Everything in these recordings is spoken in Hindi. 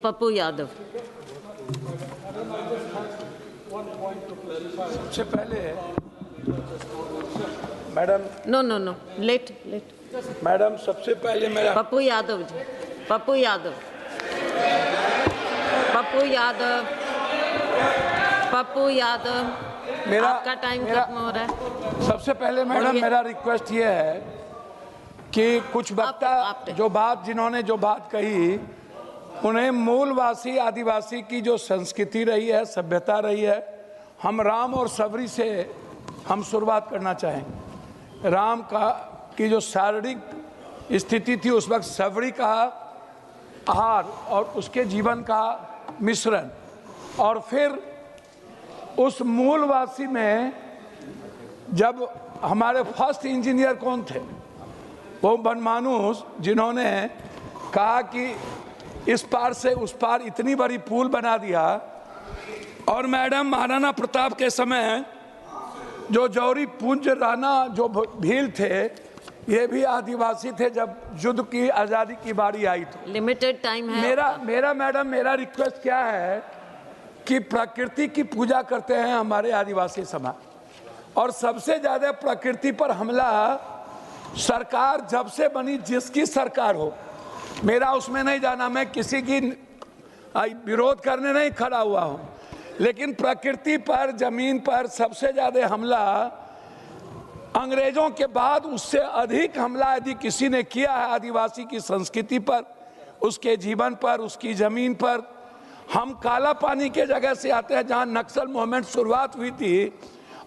पप्पू यादव। सबसे पहले madam no no no late madam सबसे पहले मेरा पप्पू यादव जी, पप्पू यादव, पप्पू यादव, पप्पू यादव, मेरा आपका टाइम खत्म हो रहा है। सबसे पहले मैडम मेरा रिक्वेस्ट ये है कि कुछ वक्ता जिन्होंने जो बात कही उन्हें मूलवासी आदिवासी की जो संस्कृति रही है, सभ्यता रही है, हम राम और सबरी से हम शुरुआत करना चाहेंगे। राम की जो शारीरिक स्थिति थी उस वक्त सबरी का आहार और उसके जीवन का मिश्रण, और फिर उस मूलवासी में जब हमारे फर्स्ट इंजीनियर कौन थे, वो बनमानुस, जिन्होंने कहा कि इस पार से उस पार इतनी बड़ी पुल बना दिया। और मैडम महाराणा प्रताप के समय जो जौहरी पुंज राणा जो भील थे, ये भी आदिवासी थे जब युद्ध की आज़ादी की बारी आई। तो लिमिटेड टाइम है। मेरा रिक्वेस्ट क्या है कि प्रकृति की पूजा करते हैं हमारे आदिवासी समाज, और सबसे ज़्यादा प्रकृति पर हमला सरकार जब से बनी, जिसकी सरकार हो, मेरा उसमें नहीं जाना, मैं किसी की विरोध करने नहीं खड़ा हुआ हूं, लेकिन प्रकृति पर, जमीन पर सबसे ज्यादा हमला अंग्रेजों के बाद उससे अधिक हमला यदि किसी ने किया है आदिवासी की संस्कृति पर, उसके जीवन पर, उसकी जमीन पर। हम काला पानी के जगह से आते हैं जहां नक्सल मूवमेंट शुरुआत हुई थी,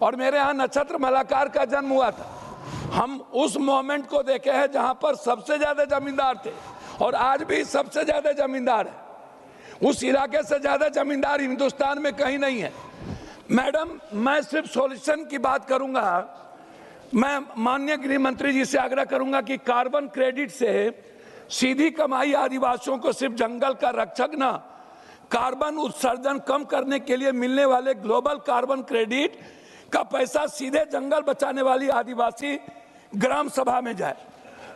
और मेरे यहाँ नक्षत्र मलाकार का जन्म हुआ था। हम उस मूवमेंट को देखे हैं जहां पर सबसे ज्यादा जमींदार थे, और आज भी सबसे ज्यादा जमींदार है। उस इलाके से ज्यादा जमींदार हिंदुस्तान में कहीं नहीं है। मैडम, मैं सिर्फ सॉल्यूशन की बात करूंगा। मैं माननीय गृह मंत्री जी से आग्रह करूंगा कि कार्बन क्रेडिट से सीधी कमाई आदिवासियों को सिर्फ जंगल का रक्षक न, कार्बन उत्सर्जन कम करने के लिए मिलने वाले ग्लोबल कार्बन क्रेडिट का पैसा सीधे जंगल बचाने वाली आदिवासी ग्राम सभा में जाए।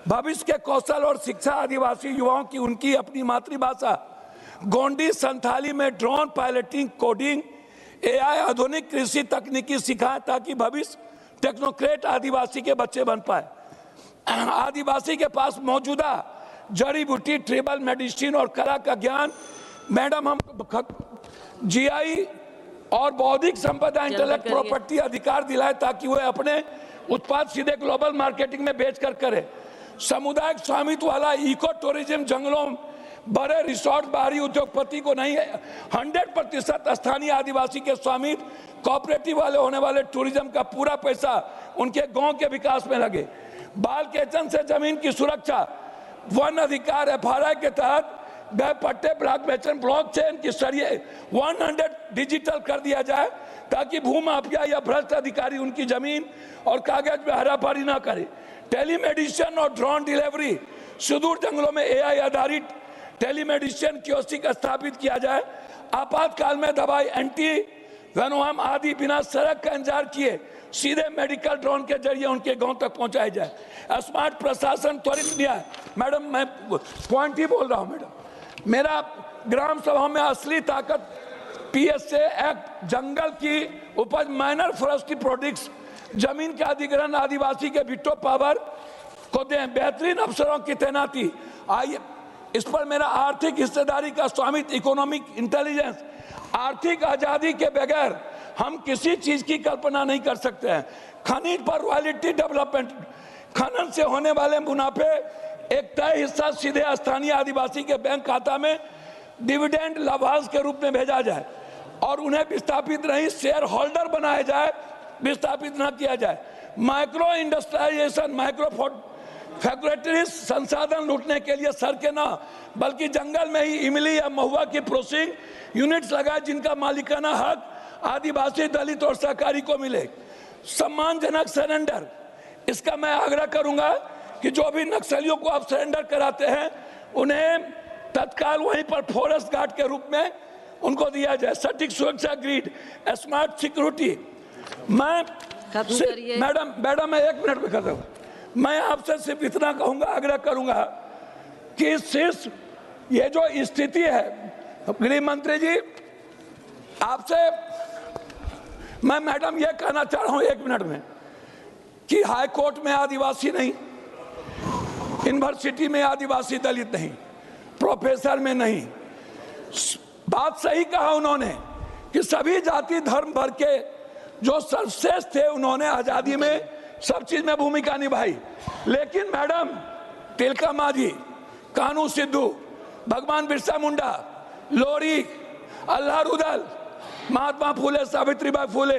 भविष्य के कौशल और शिक्षा आदिवासी युवाओं की उनकी अपनी मातृभाषा गोंडी संथाली में ड्रोन पायलटिंग, कोडिंग, एआई, आधुनिक कृषि तकनीकी सिखाएं ताकि भविष्य टेक्नोक्रेट आदिवासी के बच्चे बन पाए। आदिवासी के पास मौजूदा जड़ी बूटी, ट्रिबल मेडिसिन और कला का ज्ञान, मैडम हम जीआई और बौद्धिक संपदा इंटेलेक्ट प्रॉपर्टी अधिकार दिलाए ताकि वह अपने उत्पाद सीधे ग्लोबल मार्केटिंग में बेचकर करे। सामुदायिक स्वामित्व वाला इको टूरिज्म, जंगलों, बड़े रिसोर्ट बाहरी उद्योगपति को नहीं, 100% स्थानीय आदिवासी के स्वामित्व, कोऑपरेटिव वाले होने वाले टूरिज्म का पूरा पैसा उनके गांव के विकास में लगे। बाल केचन से जमीन की सुरक्षा, वन अधिकार एफआरआई के तहत गए पट्टे ब्लॉकचेन के जरिए 100 डिजिटल कर दिया जाए ताकि भूमाफिया या भ्रष्ट अधिकारी उनकी जमीन और कागज में हराफारी ना करे। टेलीमेडिसिन और ड्रोन डिलीवरी, सुदूर जंगलों में एआई आधारित टेलीमेडिसिन कियोस्क स्थापित किया जाए। आपातकाल में दवाई, एंटी वेनोम आदि बिना सड़क का इंतजार किए सीधे मेडिकल ड्रोन के जरिए उनके गांव तक पहुंचाई जाए। स्मार्ट प्रशासन, त्वरित न्याय। मैडम, मैं पॉइंट ही बोल रहा हूं। मैडम, मेरा ग्राम सभा में असली ताकत पीएसए एक्ट, जंगल की उपज, माइनर फॉरेस्ट्री प्रोडक्ट्स, जमीन के अधिग्रहण, आदिवासी के विटो पावर को दें, बेहतरीन अफसरों की तैनाती। आइए इस पर मेरा आर्थिक हिस्सेदारी का स्वामित्व, इकोनॉमिक इंटेलिजेंस। आर्थिक आजादी के बगैर हम किसी चीज की कल्पना नहीं कर सकते हैं। खनिज पर रॉयल्टी डेवलपमेंट, खनन से होने वाले मुनाफे एक तय हिस्सा सीधे स्थानीय आदिवासी के बैंक खाता में डिविडेंड लाभांश के रूप में भेजा जाए, और उन्हें विस्थापित नहीं, शेयर होल्डर बनाया जाए, विस्थापित न किया जाए। माइक्रो इंडस्ट्रियलाइजेशन, माइक्रो फैक्ट्रीज संसाधन लूटने के लिए सड़कें न बल्कि जंगल में ही इमली या महुआ की प्रोसेसिंग यूनिट्स लगाए जिनका मालिकाना हक आदिवासी, दलित और सहकारी को मिले। सम्मानजनक सरेंडर, इसका मैं आग्रह करूंगा कि जो भी नक्सलियों को आप सरेंडर कराते हैं उन्हें तत्काल वहीं पर फॉरेस्ट गार्ड के रूप में उनको दिया जाए। सटीक सुरक्षा ग्रिड, स्मार्ट सिक्योरिटी। मैडम मैं 1 मिनट में कर रहा हूं। मैं आपसे सिर्फ इतना कहूंगा, आग्रह करूंगा कि सिर्फ ये जो स्थिति है गृह मंत्री जी, आपसे मैं मैडम ये कहना चाह रहा हूं 1 मिनट में कि हाई कोर्ट में आदिवासी नहीं, यूनिवर्सिटी में आदिवासी दलित नहीं, प्रोफेसर में नहीं। बात सही कहा उन्होंने कि सभी जाति धर्म भर के जो सर्वश्रेष्ठ थे उन्होंने आजादी में सब चीज में भूमिका निभाई। लेकिन मैडम तिलका मांझी, कानू सिद्धू, भगवान बिरसा मुंडा, लोरी, अल्लाह रुदल, महात्मा फूले, सावित्रीबाई फूले,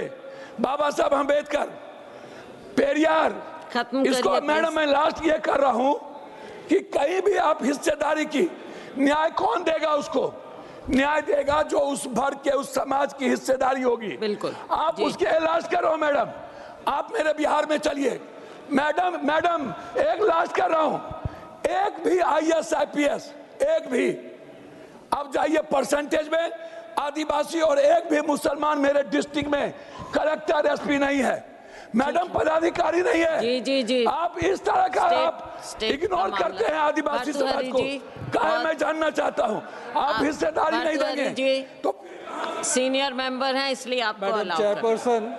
बाबा साहब अम्बेडकर, पेरियार, खत्म इसको करिए मैडम मैं लास्ट ये कर रहा हूं कि कहीं भी आप हिस्सेदारी की न्याय कौन देगा? उसको न्याय देगा जो उस भर के उस समाज की हिस्सेदारी होगी। बिल्कुल आप उसके इलाज करो मैडम। आप मेरे बिहार में चलिए मैडम एक लास्ट कर रहा हूं, एक भी IAS IPS एक भी, अब जाइए परसेंटेज में आदिवासी और एक भी मुसलमान मेरे डिस्ट्रिक्ट में कलेक्टर SP नहीं है, मैडम पदाधिकारी नहीं है। जी जी जी, आप इस तरह का आप इग्नोर करते हैं आदिवासी समाज को। कहा मैं जानना चाहता हूं, आप हिस्सेदारी नहीं देंगे जी तो सीनियर मेंबर हैं इसलिए आपको मैडम अलाउ कर चेयरपर्सन